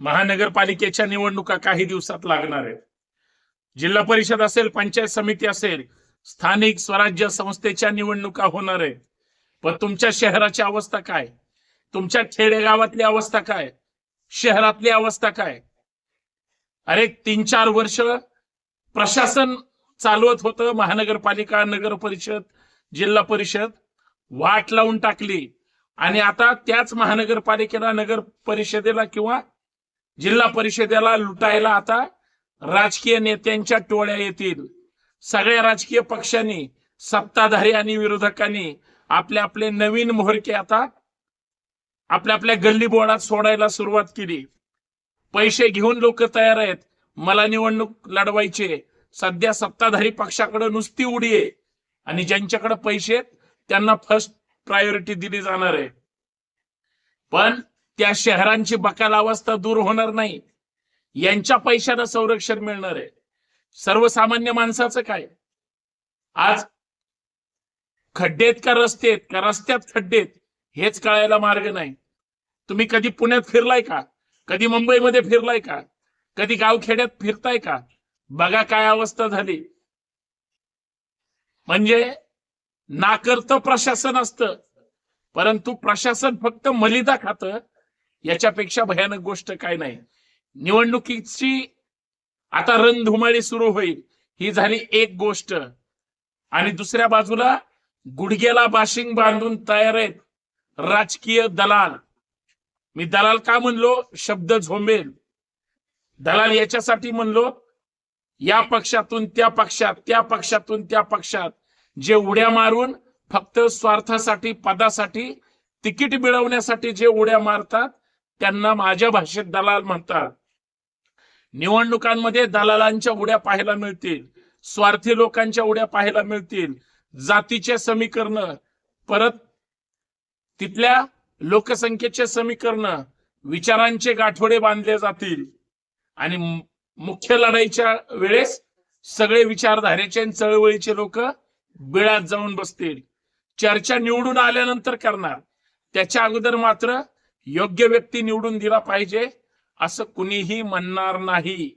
महानगरपालिकेच्या निवडणुका काही दिवसात लागणार आहेत. जिल्हा परिषद असेल, पंचायत समिती असेल, स्थानिक स्वराज्य संस्थेच्या निवडणुका होणार आहेत. पण तुमच्या शहराची अवस्था काय, तुमच्या खेडेगावातली अवस्था काय, शहरातली अवस्था काय? अरे 3-4 वर्ष प्रशासन चालवत होतं, महानगरपालिका, नगर परिषद, जिल्हा परिषद वाट लावून टाकली. आणि आता त्याच महानगरपालिकेला, नगर परिषदेला किंवा जिल्हा परिषदेला लुटायला आता राजकीय नेत्यांच्या टोळ्या येतील. सगळ्या राजकीय पक्षांनी, सत्ताधारी आणि विरोधकांनी आपले आपले नवीन मोहरके आता आपल्या आपल्या गल्ली बोळात सोडायला सुरुवात केली. पैसे घेऊन लोक तयार आहेत, मला निवडणूक लढवायचे. सध्या सत्ताधारी पक्षाकडे नुसती उडी आहे आणि ज्यांच्याकडे पैसे आहेत त्यांना फर्स्ट प्रायोरिटी दिली जाणार आहे. पण त्या शहरांची बकाल अवस्था दूर होणार नाही. यांच्या पैशाला संरक्षण मिळणार आहे. सर्वसामान्य माणसाचं काय? आज खड्डेत का रस्तेत, का रस्त्यात खड्डेत, हेच कळायला मार्ग नाही. तुम्ही कधी पुण्यात फिरलाय का? कधी मुंबईमध्ये फिरलाय का? कधी गावखेड्यात फिरताय का? बघा काय अवस्था झाली. म्हणजे नाकर्त प्रशासन असतं, परंतु प्रशासन फक्त मलिदा खातं. याच्यापेक्षा भयानक गोष्ट काय नाही. निवडणुकीची आता रणधुमाळी सुरू होईल, ही झाली एक गोष्ट. आणि दुसऱ्या बाजूला गुडघ्याला बाशिंग बांधून तयार आहेत राजकीय दलाल. मी दलाल का म्हणलो? शब्द झोंबेल. दलाल याच्यासाठी म्हणलो, या पक्षातून त्या पक्षात, त्या पक्षातून त्या पक्षात जे उड्या मारून फक्त स्वार्थासाठी, पदासाठी, तिकीट मिळवण्यासाठी जे उड्या मारतात त्यांना माझ्या भाषेत दलाल म्हणतात. निवडणुकांमध्ये दलालांच्या उड्या पाहायला मिळतील, स्वार्थी लोकांच्या उड्या पाहायला मिळतील. जातीचे समीकरण, परत तिथल्या लोकसंख्येचे समीकरण, विचारांचे गाठोडे बांधले जातील. आणि मुख्य लढाईच्या वेळेस सगळे विचारधारेचे आणि चळवळीचे लोक बिळात जाऊन बसतील. चर्चा निवडून आल्यानंतर करणार, त्याच्या अगोदर मात्र योग्य व्यक्ती निवडून दिला पाहिजे असं कुणीही म्हणणार नाही.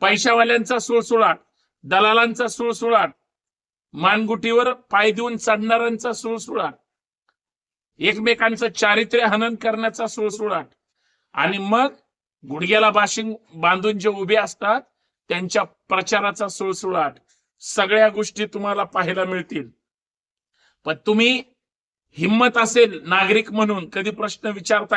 पैशावाल्यांचा सुळसुळाट, दलालांचा सुळसुळाट, मानगुटीवर पाय देऊन चढणाऱ्यांचा सुळसुळाट, एकमेकांचं चारित्र्य हनन करण्याचा सुळसुळाट, आणि मग गुडघ्याला बाशिंग बांधून जे उभे असतात त्यांच्या प्रचाराचा सुळसुळाट, सगळ्या गोष्टी तुम्हाला पाहायला मिळतील. पण तुम्ही हिम्मत असेल नागरिक म्हणून कधी प्रश्न विचारता